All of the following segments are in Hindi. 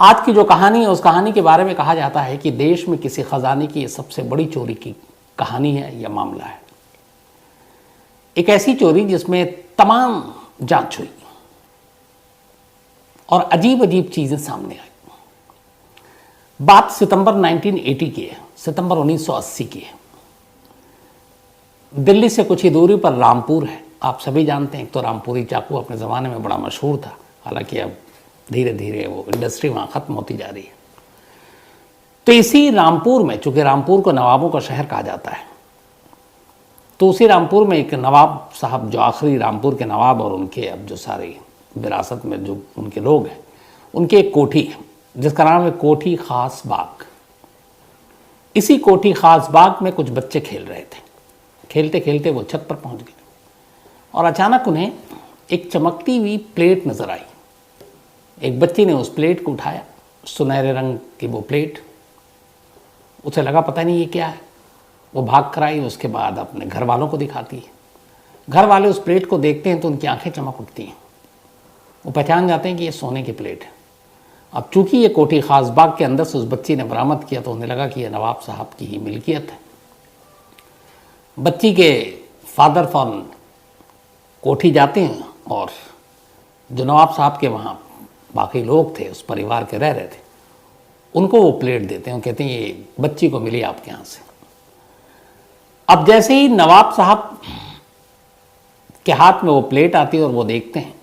आज की जो कहानी है उस कहानी के बारे में कहा जाता है कि देश में किसी खजाने की सबसे बड़ी चोरी की कहानी है या मामला है। एक ऐसी चोरी जिसमें तमाम जांच हुई और अजीब अजीब चीजें सामने आई। बात सितंबर 1980 की है, सितंबर 1980 की है। दिल्ली से कुछ ही दूरी पर रामपुर है। आप सभी जानते हैं, तो रामपुरी चाकू अपने ज़माने में बड़ा मशहूर था, हालांकि अब धीरे धीरे वो इंडस्ट्री वहाँ ख़त्म होती जा रही है। तो इसी रामपुर में, चूँकि रामपुर को नवाबों का शहर कहा जाता है, तो उसी रामपुर में एक नवाब साहब, जो आखिरी रामपुर के नवाब और उनके अब जो सारे विरासत में जो उनके लोग हैं, उनकी एक कोठी है जिसका नाम है कोठी खास बाग। इसी कोठी खास बाग में कुछ बच्चे खेल रहे थे। खेलते खेलते वो छत पर पहुंच गए और अचानक उन्हें एक चमकती हुई प्लेट नजर आई। एक बच्ची ने उस प्लेट को उठाया, सुनहरे रंग की वो प्लेट। उसे लगा पता नहीं ये क्या है। वो भाग कर आई, उसके बाद अपने घर वालों को दिखाती है। घर वाले उस प्लेट को देखते हैं तो उनकी आंखें चमक उठती हैं। वो पहचान जाते हैं कि ये सोने की प्लेट है। अब चूंकि ये कोठी खास बाग के अंदर से उस बच्ची ने बरामद किया तो उन्हें लगा कि यह नवाब साहब की ही मिल्कियत है। बच्ची के फादर फॉरन कोठी जाते हैं और जो नवाब साहब के वहाँ बाकी लोग थे, उस परिवार के रह रहे थे, उनको वो प्लेट देते हैं। कहते हैं ये बच्ची को मिली आपके यहाँ से। अब जैसे ही नवाब साहब के हाथ में वो प्लेट आती है और वो देखते हैं,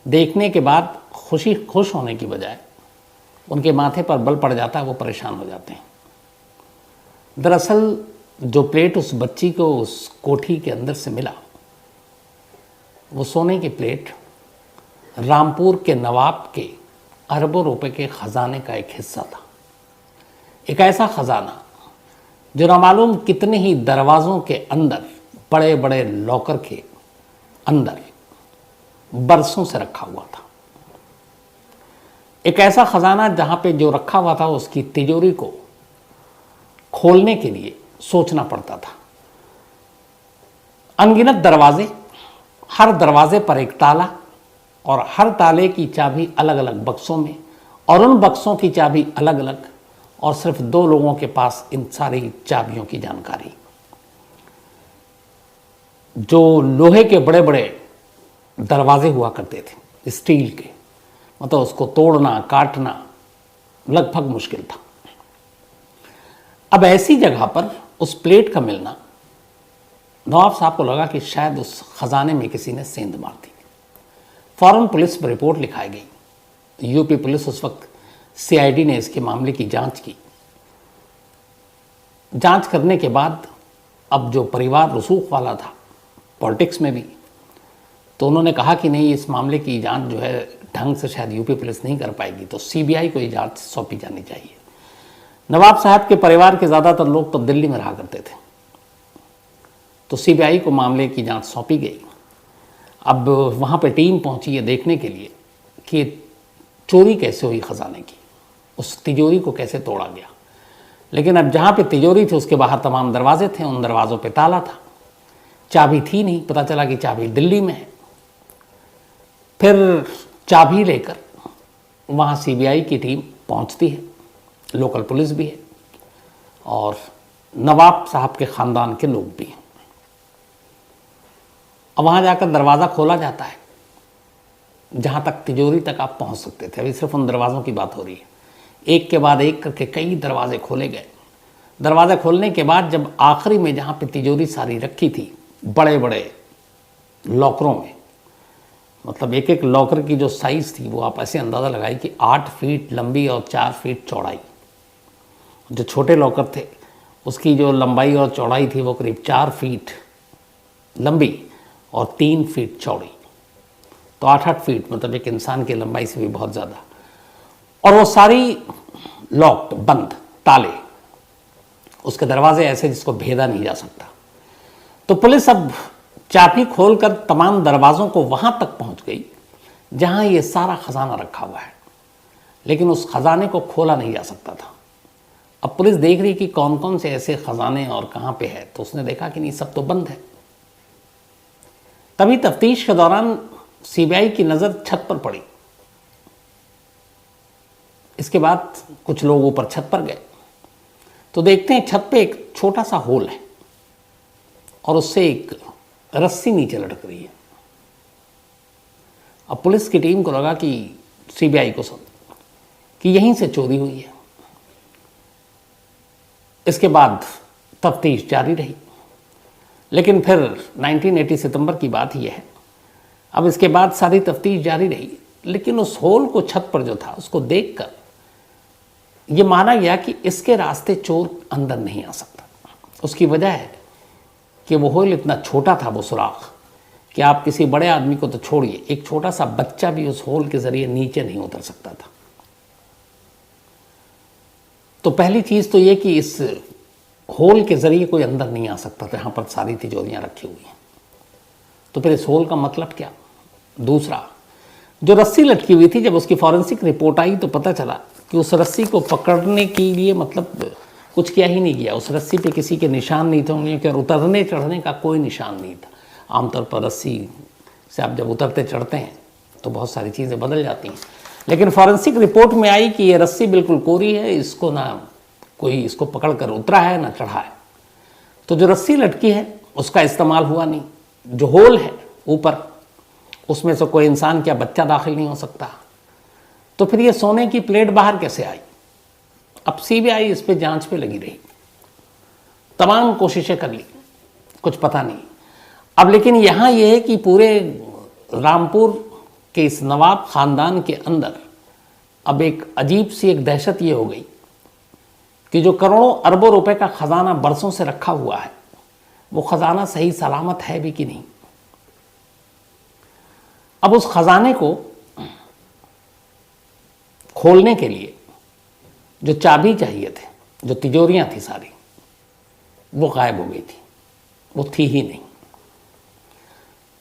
देखने के बाद खुश होने की बजाय उनके माथे पर बल पड़ जाता है, वो परेशान हो जाते हैं। दरअसल जो प्लेट उस बच्ची को उस कोठी के अंदर से मिला, वो सोने की प्लेट रामपुर के नवाब के अरबों रुपए के खजाने का एक हिस्सा था। एक ऐसा खजाना जो ना मालूम कितने ही दरवाज़ों के अंदर, बड़े बड़े लॉकर के अंदर बरसों से रखा हुआ था। एक ऐसा खजाना जहां पे जो रखा हुआ था उसकी तिजोरी को खोलने के लिए सोचना पड़ता था। अनगिनत दरवाजे, हर दरवाजे पर एक ताला और हर ताले की चाबी अलग अलग बक्सों में, और उन बक्सों की चाबी अलग अलग, और सिर्फ 2 लोगों के पास इन सारी चाबियों की जानकारी। जो लोहे के बड़े बड़े दरवाजे हुआ करते थे, स्टील के, मतलब उसको तोड़ना काटना लगभग मुश्किल था। अब ऐसी जगह पर उस प्लेट का मिलना, नवाब साहब को लगा कि शायद उस खजाने में किसी ने सेंध मार दी। फौरन पुलिस पर रिपोर्ट लिखाई गई। यूपी पुलिस उस वक्त सीआईडी ने इसके मामले की जांच की। जांच करने के बाद अब जो परिवार रसूख वाला था पॉलिटिक्स में भी, तो उन्होंने कहा कि नहीं, इस मामले की जांच जो है ढंग से शायद यूपी पुलिस नहीं कर पाएगी, तो सीबीआई को ये जांच सौंपी जानी चाहिए। नवाब साहब के परिवार के ज़्यादातर लोग तो दिल्ली में रहा करते थे, तो सीबीआई को मामले की जांच सौंपी गई। अब वहाँ पे टीम पहुँची है देखने के लिए कि चोरी कैसे हुई खजाने की, उस तिजोरी को कैसे तोड़ा गया। लेकिन अब जहाँ पे तिजोरी थी उसके बाहर तमाम दरवाजे थे, उन दरवाज़ों पे ताला था, चाबी थी नहीं। पता चला कि चाबी दिल्ली में है। फिर चाबी लेकर वहाँ सीबीआई की टीम पहुँचती है, लोकल पुलिस भी है और नवाब साहब के ख़ानदान के लोग भी हैं। अब वहाँ जाकर दरवाज़ा खोला जाता है, जहाँ तक तिजोरी तक आप पहुँच सकते थे। अभी सिर्फ उन दरवाज़ों की बात हो रही है। एक के बाद एक करके कई दरवाजे खोले गए। दरवाज़ा खोलने के बाद जब आखिरी में जहाँ पे तिजोरी सारी रखी थी, बड़े बड़े लॉकरों में, मतलब एक एक लॉकर की जो साइज़ थी वो आप ऐसे अंदाज़ा लगाई कि 8 फीट लंबी और 4 फीट चौड़ाई। जो छोटे लॉकर थे उसकी जो लंबाई और चौड़ाई थी वो करीब 4 फीट लंबी और 3 फीट चौड़ी, तो 8-8 फीट, मतलब एक इंसान की लंबाई से भी बहुत ज़्यादा। और वो सारी लॉक्ड, बंद, ताले, उसके दरवाजे ऐसे जिसको भेदा नहीं जा सकता। तो पुलिस अब चाबी खोलकर तमाम दरवाज़ों को वहाँ तक पहुँच गई जहाँ ये सारा खजाना रखा हुआ है, लेकिन उस खजाने को खोला नहीं जा सकता था। अब पुलिस देख रही कि कौन कौन से ऐसे खजाने और कहाँ पे है, तो उसने देखा कि नहीं, सब तो बंद है। तभी तफ्तीश के दौरान सीबीआई की नज़र छत पर पड़ी इसके बाद कुछ लोग ऊपर छत पर गए तो देखते हैं छत पे एक छोटा सा होल है और उससे एक रस्सी नीचे लटक रही है। अब पुलिस की टीम को लगा कि सीबीआई को कि यहीं से चोरी हुई है। इसके बाद तफ्तीश जारी रही, लेकिन फिर 1980 सितंबर की बात ही है। अब इसके बाद सारी तफ्तीश जारी रही, लेकिन उस होल को छत पर जो था उसको देखकर यह माना गया कि इसके रास्ते चोर अंदर नहीं आ सकता। उसकी वजह है कि वो होल इतना छोटा था, वो सुराख, कि आप किसी बड़े आदमी को तो छोड़िए, एक छोटा सा बच्चा भी उस होल के जरिए नीचे नहीं उतर सकता था। तो पहली चीज तो ये कि इस होल के जरिए कोई अंदर नहीं आ सकता था, यहां पर सारी तिजोरियां रखी हुई हैं। तो फिर इस होल का मतलब क्या? दूसरा, जो रस्सी लटकी हुई थी, जब उसकी फॉरेंसिक रिपोर्ट आई तो पता चला कि उस रस्सी को पकड़ने के लिए मतलब कुछ किया ही नहीं गया। उस रस्सी पे किसी के निशान नहीं थे, उनके उतरने चढ़ने का कोई निशान नहीं था। आमतौर पर रस्सी से आप जब उतरते चढ़ते हैं तो बहुत सारी चीज़ें बदल जाती हैं, लेकिन फॉरेंसिक रिपोर्ट में आई कि ये रस्सी बिल्कुल कोरी है, इसको ना कोई इसको पकड़ कर उतरा है ना चढ़ा है। तो जो रस्सी लटकी है उसका इस्तेमाल हुआ नहीं। जो होल है ऊपर, उसमें से कोई इंसान क्या बच्चा दाखिल नहीं हो सकता। तो फिर ये सोने की प्लेट बाहर कैसे आई? अब सीबीआई इस पे जांच पे लगी रही, तमाम कोशिशें कर ली, कुछ पता नहीं। अब लेकिन यहां यह है कि पूरे रामपुर के इस नवाब खानदान के अंदर अब एक अजीब सी एक दहशत ये हो गई कि जो करोड़ों अरबों रुपए का खजाना बरसों से रखा हुआ है, वो खजाना सही सलामत है भी कि नहीं। अब उस खजाने को खोलने के लिए जो चाबी चाहिए थे, जो तिजोरियां थी सारी, वो गायब हो गई थी, वो थी ही नहीं।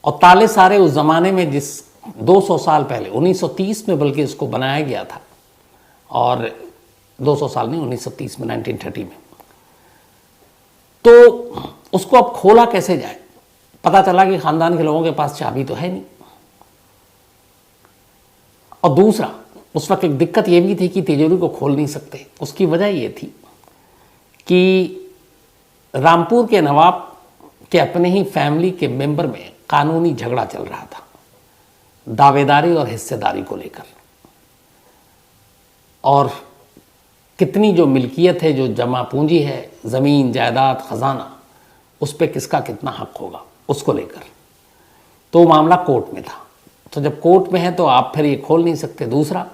और ताले सारे उस जमाने में, जिस 200 साल पहले 1930 में बल्कि इसको बनाया गया था, और 200 साल नहीं, 1930 में, 1930 में, तो उसको अब खोला कैसे जाए? पता चला कि खानदान के लोगों के पास चाबी तो है नहीं। और दूसरा, उस वक्त एक दिक्कत यह भी थी कि तिजोरी को खोल नहीं सकते। उसकी वजह यह थी कि रामपुर के नवाब के अपने ही फैमिली के मेंबर में कानूनी झगड़ा चल रहा था, दावेदारी और हिस्सेदारी को लेकर। और कितनी जो मिल्कियत है, जो जमा पूंजी है, ज़मीन जायदाद खजाना, उस पर किसका कितना हक होगा, उसको लेकर। तो मामला कोर्ट में था। तो जब कोर्ट में है तो आप फिर ये खोल नहीं सकते। दूसरा,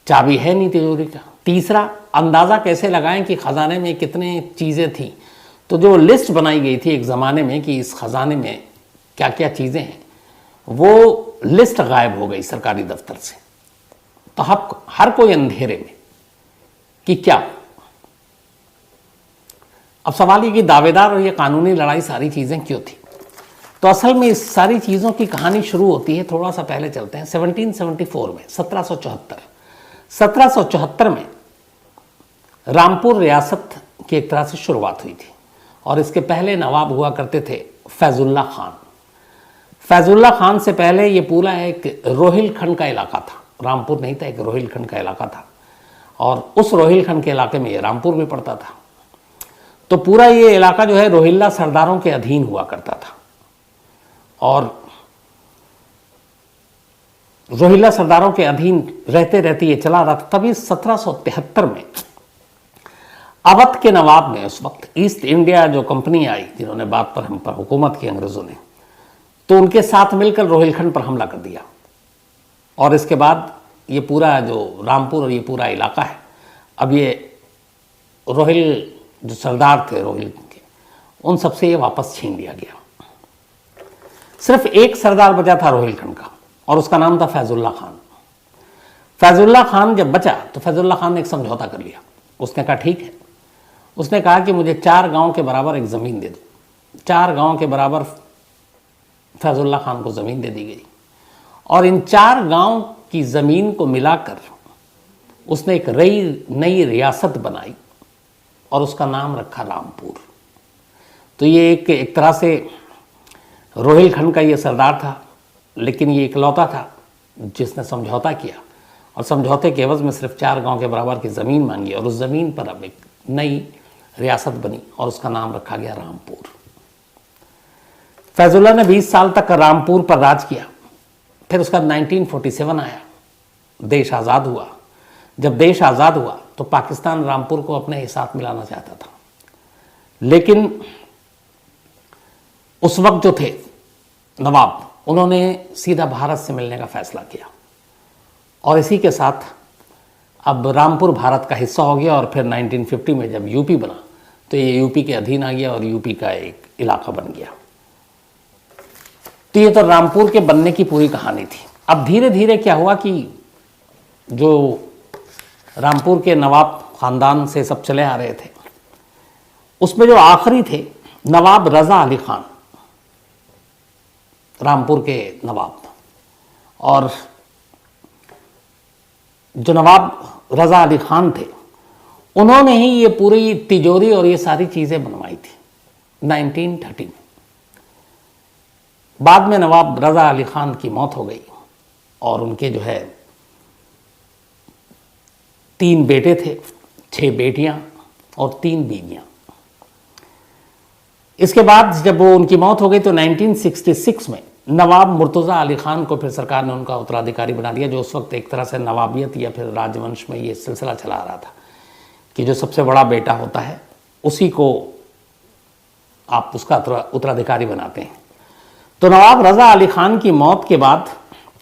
चाबी है नहीं तिजोरी का। तीसरा, अंदाज़ा कैसे लगाएं कि ख़जाने में कितने चीज़ें थी। तो जो लिस्ट बनाई गई थी एक ज़माने में कि इस ख़जाने में क्या क्या चीज़ें हैं, वो लिस्ट गायब हो गई सरकारी दफ्तर से। तो हर कोई अंधेरे में कि क्या। अब सवाल ये कि दावेदार और ये कानूनी लड़ाई सारी चीज़ें क्यों थी? तो असल में इस सारी चीज़ों की कहानी शुरू होती है, थोड़ा सा पहले चलते हैं, 1774 में, 1774 में रामपुर रियासत की एक तरह से शुरुआत हुई थी। और इसके पहले नवाब हुआ करते थे फैजुल्ला खान। फैजुल्ला खान से पहले ये पूरा एक रोहिलखंड का इलाका था, रामपुर नहीं था, एक रोहिलखंड का इलाका था। और उस रोहिलखंड के इलाके में ये रामपुर भी पड़ता था। तो पूरा ये इलाका जो है रोहिल्ला सरदारों के अधीन हुआ करता था। और रोहिल्ला सरदारों के अधीन रहते रहते ये चला रहा था। तभी 1773 में अवध के नवाब ने, उस वक्त ईस्ट इंडिया जो कंपनी आई, जिन्होंने बाद पर हम पर हुकूमत की अंग्रेजों ने, तो उनके साथ मिलकर रोहिलखंड पर हमला कर दिया। और इसके बाद ये पूरा जो रामपुर और ये पूरा इलाका है, अब ये रोहिल जो सरदार थे रोहिल के, उन सबसे ये वापस छीन लिया गया। सिर्फ एक सरदार बचा था रोहिलखंड का, और उसका नाम था फैजुल्ला खान। फैजुल्ला खान जब बचा तो फैजुल्ला खान ने एक समझौता कर लिया। उसने कहा ठीक है, उसने कहा कि मुझे 4 गांव के बराबर एक ज़मीन दे दो। 4 गांव के बराबर फैजुल्ला खान को ज़मीन दे दी गई। और इन 4 गांव की ज़मीन को मिलाकर उसने एक नई रियासत बनाई और उसका नाम रखा रामपुर। तो ये एक तरह से रोहिलखंड का ये सरदार था, लेकिन ये इकलौता था जिसने समझौता किया और समझौते के एवज में सिर्फ 4 गांव के बराबर की ज़मीन मांगी और उस ज़मीन पर अब एक नई रियासत बनी और उसका नाम रखा गया रामपुर। फैजुल्लाह ने 20 साल तक रामपुर पर राज किया। फिर उसका 1947 आया, देश आज़ाद हुआ। जब देश आज़ाद हुआ तो पाकिस्तान रामपुर को अपने साथ मिलाना चाहता था, लेकिन उस वक्त जो थे नवाब, उन्होंने सीधा भारत से मिलने का फैसला किया और इसी के साथ अब रामपुर भारत का हिस्सा हो गया। और फिर 1950 में जब यूपी बना तो ये यूपी के अधीन आ गया और यूपी का एक इलाका बन गया। तो ये तो रामपुर के बनने की पूरी कहानी थी। अब धीरे धीरे क्या हुआ कि जो रामपुर के नवाब ख़ानदान से सब चले आ रहे थे, उसमें जो आखिरी थे नवाब रज़ा अली ख़ान, रामपुर के नवाब, और जो नवाब रज़ा अली ख़ान थे उन्होंने ही ये पूरी तिजोरी और ये सारी चीज़ें बनवाई थी 1930 में। बाद में नवाब रज़ा अली ख़ान की मौत हो गई और उनके जो है 3 बेटे थे, 6 बेटियां और 3 बीवियां। इसके बाद जब वो उनकी मौत हो गई तो 1966 में नवाब मुर्तज़ा अली ख़ान को फिर सरकार ने उनका उत्तराधिकारी बना दिया, जो उस वक्त एक तरह से नवाबियत या फिर राजवंश में ये सिलसिला चला आ रहा था कि जो सबसे बड़ा बेटा होता है उसी को आप उसका उत्तराधिकारी बनाते हैं। तो नवाब रज़ा अली ख़ान की मौत के बाद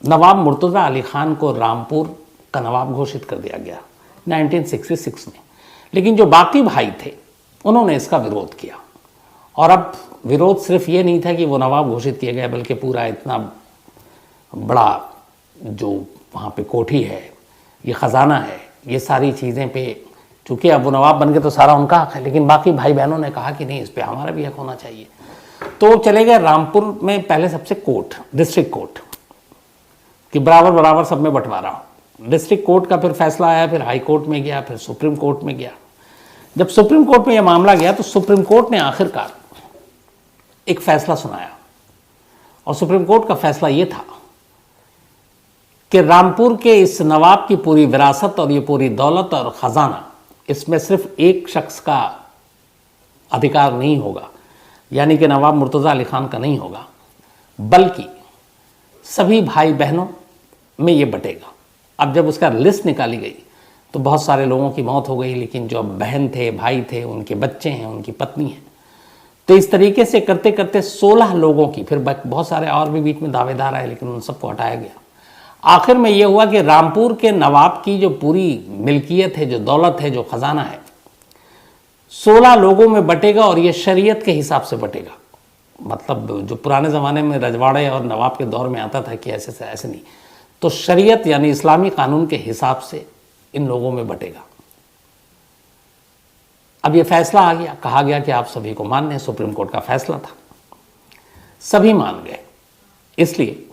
नवाब मुर्तज़ा अली ख़ान को रामपुर का नवाब घोषित कर दिया गया 1966 में। लेकिन जो बाकी भाई थे उन्होंने इसका विरोध किया और अब विरोध सिर्फ ये नहीं था कि वो नवाब घोषित किए गए, बल्कि पूरा इतना बड़ा जो वहाँ पे कोठी है, ये ख़जाना है, ये सारी चीज़ें पे चूँकि अब वो नवाब बन गए तो सारा उनका हक है, लेकिन बाकी भाई बहनों ने कहा कि नहीं, इस पर हमारा भी हक होना चाहिए। तो चले गए रामपुर में पहले सबसे कोर्ट, डिस्ट्रिक्ट कोर्ट कि बराबर बराबर सब में बंटवारा हो। डिस्ट्रिक्ट कोर्ट का फिर फैसला आया, फिर हाई कोर्ट में गया, फिर सुप्रीम कोर्ट में गया। जब सुप्रीम कोर्ट में यह मामला गया तो सुप्रीम कोर्ट ने आखिरकार एक फैसला सुनाया और सुप्रीम कोर्ट का फैसला यह था कि रामपुर के इस नवाब की पूरी विरासत और ये पूरी दौलत और ख़जाना, इसमें सिर्फ एक शख्स का अधिकार नहीं होगा, यानी कि नवाब मुर्तज़ा अली ख़ान का नहीं होगा, बल्कि सभी भाई बहनों में ये बटेगा। अब जब उसका लिस्ट निकाली गई तो बहुत सारे लोगों की मौत हो गई, लेकिन जो बहन थे, भाई थे, उनके बच्चे हैं, उनकी पत्नी है, तो इस तरीके से करते करते 16 लोगों की, फिर बहुत सारे और भी बीच में दावेदार आए लेकिन उन सबको हटाया गया। आखिर में यह हुआ कि रामपुर के नवाब की जो पूरी मिल्कियत है, जो दौलत है, जो ख़जाना है, 16 लोगों में बटेगा और ये शरीयत के हिसाब से बटेगा। मतलब जो पुराने ज़माने में रजवाड़े और नवाब के दौर में आता था कि ऐसे से ऐसे नहीं, तो शरीयत यानी इस्लामी कानून के हिसाब से इन लोगों में बटेगा। अब ये फैसला आ गया, कहा गया कि आप सभी को मान्य है, सुप्रीम कोर्ट का फैसला था, सभी मान गए, इसलिए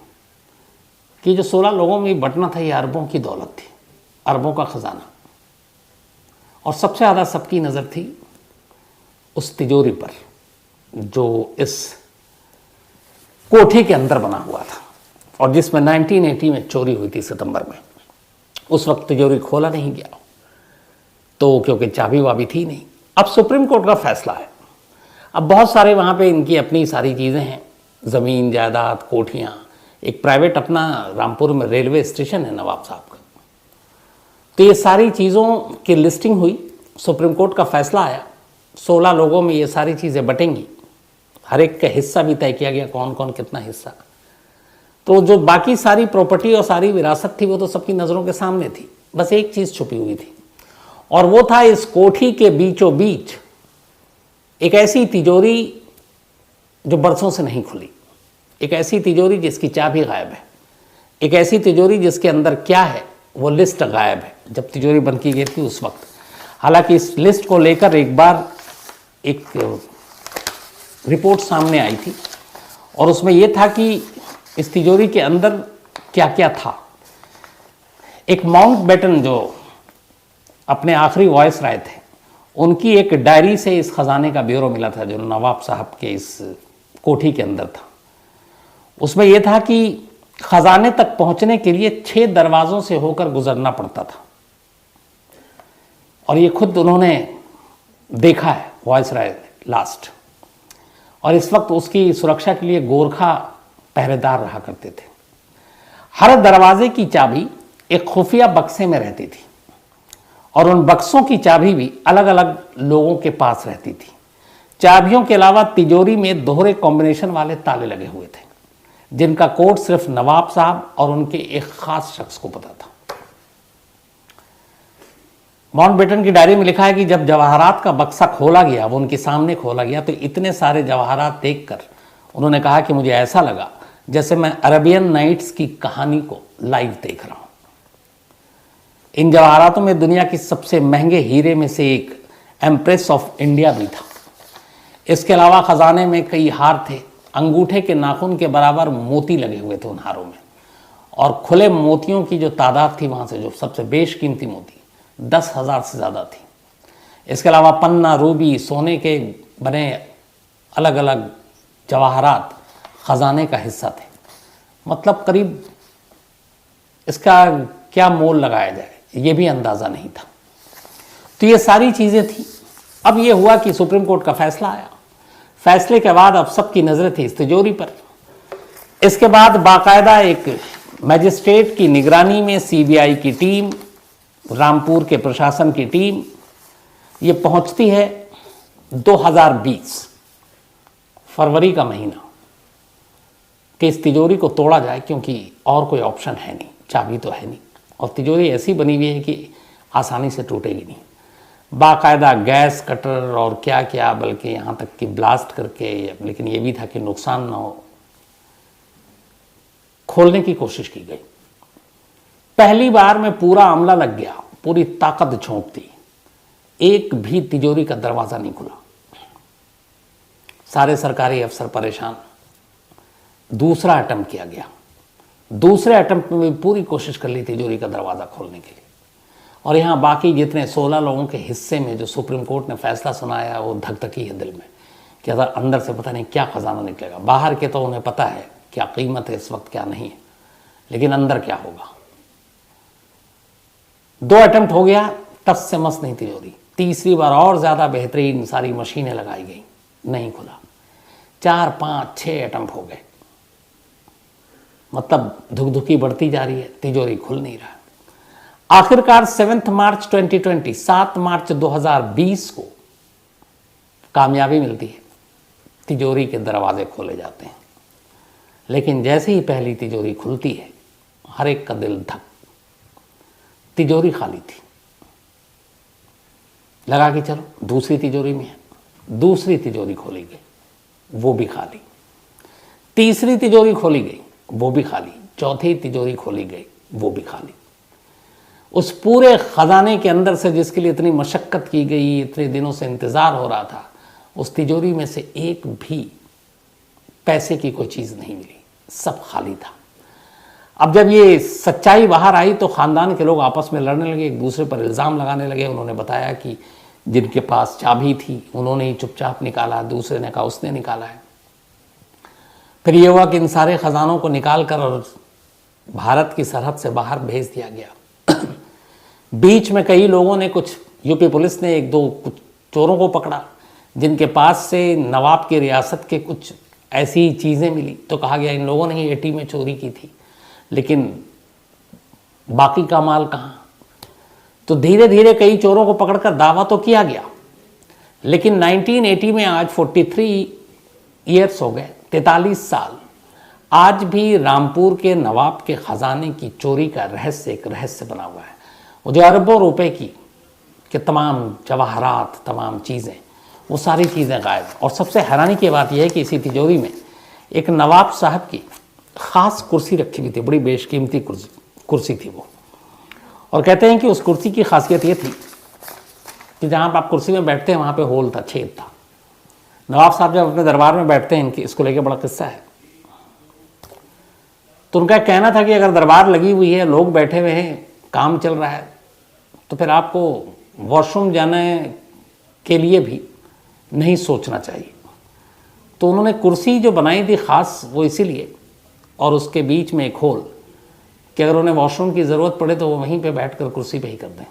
कि जो 16 लोगों में बंटना था ये अरबों की दौलत थी, अरबों का ख़जाना, और सबसे ज़्यादा सबकी नज़र थी उस तिजोरी पर जो इस कोठी के अंदर बना हुआ था और जिसमें 1980 में चोरी हुई थी सितंबर में। उस वक्त तिजोरी खोला नहीं गया, तो क्योंकि चाबी वाबी थी नहीं। अब सुप्रीम कोर्ट का फैसला है, अब बहुत सारे वहाँ पे इनकी अपनी सारी चीज़ें हैं, ज़मीन जायदाद, कोठियाँ, एक प्राइवेट अपना रामपुर में रेलवे स्टेशन है नवाब साहब का। तो ये सारी चीज़ों की लिस्टिंग हुई, सुप्रीम कोर्ट का फैसला आया, 16 लोगों में ये सारी चीज़ें बटेंगी, हर एक का हिस्सा भी तय किया गया, कौन कौन कितना हिस्सा। तो जो बाकी सारी प्रॉपर्टी और सारी विरासत थी वो तो सबकी नज़रों के सामने थी, बस एक चीज़ छुपी हुई थी और वो था इस कोठी के बीचों बीच एक ऐसी तिजोरी जो बरसों से नहीं खुली, एक ऐसी तिजोरी जिसकी चाबी गायब है, एक ऐसी तिजोरी जिसके अंदर क्या है वो लिस्ट गायब है जब तिजोरी बंद की गई थी उस वक्त। हालांकि इस लिस्ट को लेकर एक बार एक रिपोर्ट सामने आई थी और उसमें यह था कि इस तिजोरी के अंदर क्या क्या था। एक माउंटबेटन जो अपने आखिरी वॉइस राय थे, उनकी एक डायरी से इस खजाने का ब्यौरा मिला था जो नवाब साहब के इस कोठी के अंदर था। उसमें यह था कि खजाने तक पहुंचने के लिए 6 दरवाजों से होकर गुजरना पड़ता था, और ये खुद उन्होंने देखा है वायसराय लास्ट। और इस वक्त उसकी सुरक्षा के लिए गोरखा पहरेदार रहा करते थे। हर दरवाजे की चाबी एक खुफिया बक्से में रहती थी, और उन बक्सों की चाबी भी अलग अलग लोगों के पास रहती थी। चाबियों के अलावा तिजोरी में दोहरे कॉम्बिनेशन वाले ताले लगे हुए थे, जिनका कोड सिर्फ नवाब साहब और उनके एक खास शख्स को पता था। माउंटबेटन की डायरी में लिखा है कि जब जवाहरात का बक्सा खोला गया, वो उनके सामने खोला गया, तो इतने सारे जवाहरात देखकर उन्होंने कहा कि मुझे ऐसा लगा जैसे मैं अरेबियन नाइट्स की कहानी को लाइव देख रहा हूं। इन जवाहरातों में दुनिया की सबसे महंगे हीरे में से एक एम्प्रेस ऑफ इंडिया भी था। इसके अलावा खजाने में कई हार थे, अंगूठे के नाखून के बराबर मोती लगे हुए थे उन हारों में, और खुले मोतियों की जो तादाद थी वहां से, जो सबसे बेशकीमती मोती 10,000 से ज़्यादा थी। इसके अलावा पन्ना, रूबी, सोने के बने अलग अलग जवाहरात खजाने का हिस्सा थे। मतलब करीब इसका क्या मोल लगाया जाए ये भी अंदाज़ा नहीं था। तो ये सारी चीज़ें थी। अब ये हुआ कि सुप्रीम कोर्ट का फैसला आया। फैसले के बाद अब सबकी नज़रें थी इस तिजोरी पर। इसके बाद बाकायदा एक मैजिस्ट्रेट की निगरानी में सीबीआई की टीम, रामपुर के प्रशासन की टीम, ये पहुंचती है 2020 फरवरी का महीना कि इस तिजोरी को तोड़ा जाए, क्योंकि और कोई ऑप्शन है नहीं, चाबी तो है नहीं, और तिजोरी ऐसी बनी हुई है कि आसानी से टूटेगी नहीं। बाकायदा गैस कटर और क्या क्या, बल्कि यहाँ तक कि ब्लास्ट करके, लेकिन ये भी था कि नुकसान ना हो, खोलने की कोशिश की गई। पहली बार में पूरा अमला लग गया, पूरी ताकत झोंक दी, एक भी तिजोरी का दरवाजा नहीं खुला। सारे सरकारी अफसर परेशान। दूसरा अटेम्प्ट किया गया। दूसरे अटेम्प्ट में भी पूरी कोशिश कर ली तिजोरी का दरवाजा खोलने के लिए, और यहाँ बाकी जितने 16 लोगों के हिस्से में जो सुप्रीम कोर्ट ने फैसला सुनाया, वो धकधकी है दिल में कि अगर अंदर से पता नहीं क्या खजाना निकलेगा। बाहर के तो उन्हें पता है क्या कीमत है इस वक्त, क्या नहीं है, लेकिन अंदर क्या होगा। 2 अटेम्प्ट हो गया, टस से मस नहीं तिजोरी। तीसरी बार और ज़्यादा बेहतरीन सारी मशीनें लगाई गई, नहीं खुला। 4, 5, 6 अटेम्प्ट हो गए। मतलब धुकधुकी बढ़ती जा रही है, तिजोरी खुल नहीं रहा। आखिरकार 7 मार्च 2020, 7 मार्च 2020 को कामयाबी मिलती है, तिजोरी के दरवाजे खोले जाते हैं। लेकिन जैसे ही पहली तिजोरी खुलती है, हर एक का दिल धक। तिजोरी खाली थी। लगा कि चलो दूसरी तिजोरी में है। दूसरी तिजोरी खोली गई, वो भी खाली। तीसरी तिजोरी खोली गई, वो भी खाली। चौथी तिजोरी खोली गई, वो भी खाली। उस पूरे खजाने के अंदर से, जिसके लिए इतनी मशक्कत की गई, इतने दिनों से इंतज़ार हो रहा था, उस तिजोरी में से एक भी पैसे की कोई चीज़ नहीं मिली, सब खाली था। अब जब ये सच्चाई बाहर आई तो ख़ानदान के लोग आपस में लड़ने लगे, एक दूसरे पर इल्ज़ाम लगाने लगे। उन्होंने बताया कि जिनके पास चाबी थी उन्होंने ही चुपचाप निकाला, दूसरे ने कहा उसने निकाला है। फिर ये हुआ कि इन सारे ख़जानों को निकाल कर और भारत की सरहद से बाहर भेज दिया गया। बीच में कई लोगों ने, कुछ यूपी पुलिस ने 1-2 कुछ चोरों को पकड़ा, जिनके पास से नवाब की रियासत के कुछ ऐसी चीज़ें मिली, तो कहा गया इन लोगों ने ही एटी में चोरी की थी, लेकिन बाकी का माल कहाँ। तो धीरे धीरे कई चोरों को पकड़कर दावा तो किया गया, लेकिन 1980 में आज 43 ईयर्स हो गए, 43 साल। आज भी रामपुर के नवाब के ख़जाने की चोरी का रहस्य एक रहस्य बना हुआ है। वो जो अरबों रुपए की कि तमाम जवाहरात, तमाम चीज़ें, वो सारी चीज़ें गायब। और सबसे हैरानी की बात यह है कि इसी तिजोरी में एक नवाब साहब की ख़ास कुर्सी रखी हुई थी, बड़ी बेशकीमती कुर्सी थी वो। और कहते हैं कि उस कुर्सी की खासियत ये थी कि जहाँ पर आप कुर्सी में बैठते हैं वहाँ पे होल था, छेद था। नवाब साहब जब अपने दरबार में बैठते हैं, इनकी इसको लेके बड़ा किस्सा है। तो उनका कहना था कि अगर दरबार लगी हुई है, लोग बैठे हुए हैं, काम चल रहा है, तो फिर आपको वॉशरूम जाने के लिए भी नहीं सोचना चाहिए। तो उन्होंने कुर्सी जो बनाई थी ख़ास, वो इसीलिए और उसके बीच में एक होल कि अगर उन्हें वॉशरूम की ज़रूरत पड़े तो वो वहीं पे बैठकर कुर्सी पे ही कर दें।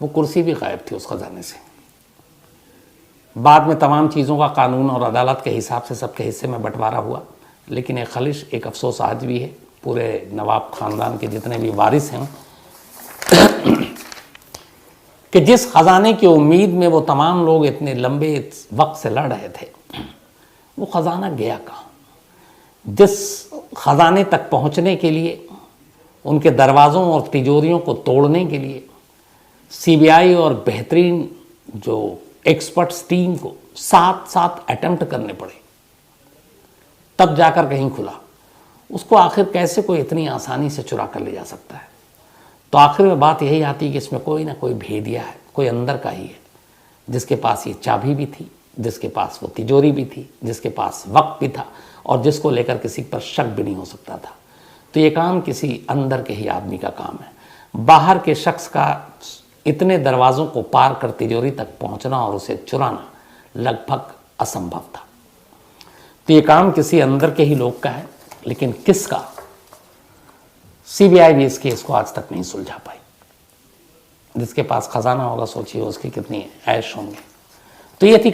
वो कुर्सी भी गायब थी उस ख़जाने से। बाद में तमाम चीज़ों का कानून और अदालत के हिसाब से सबके हिस्से में बंटवारा हुआ, लेकिन एक खलिश, एक अफसोस आज भी है पूरे नवाब ख़ानदान के जितने भी वारिस हैं कि जिस ख़जाने की उम्मीद में वो तमाम लोग इतने लंबे वक्त से लड़ रहे थे, वो ख़जाना गया कहाँ। जिस ख़जाने तक पहुंचने के लिए, उनके दरवाज़ों और तिजोरियों को तोड़ने के लिए सीबीआई और बेहतरीन जो एक्सपर्ट्स टीम को 7 अटेम्प्ट करने पड़े, तब जाकर कहीं खुला। उसको आखिर कैसे कोई इतनी आसानी से चुरा कर ले जा सकता है। तो आखिर में बात यही आती है कि इसमें कोई ना कोई भेदिया है, कोई अंदर का ही है, जिसके पास ये चाबी भी थी, जिसके पास वो तिजोरी भी थी, जिसके पास वक्त भी था और जिसको लेकर किसी पर शक भी नहीं हो सकता था। तो ये काम किसी अंदर के ही आदमी का काम है। बाहर के शख्स का इतने दरवाज़ों को पार कर तिजोरी तक पहुंचना और उसे चुराना लगभग असंभव था। तो ये काम किसी अंदर के ही लोग का है, लेकिन किसका, सीबीआई भी इस केस को आज तक नहीं सुलझा पाई। जिसके पास खजाना होगा, सोचिए उसकी कितनी ऐश होंगे। तो ये थी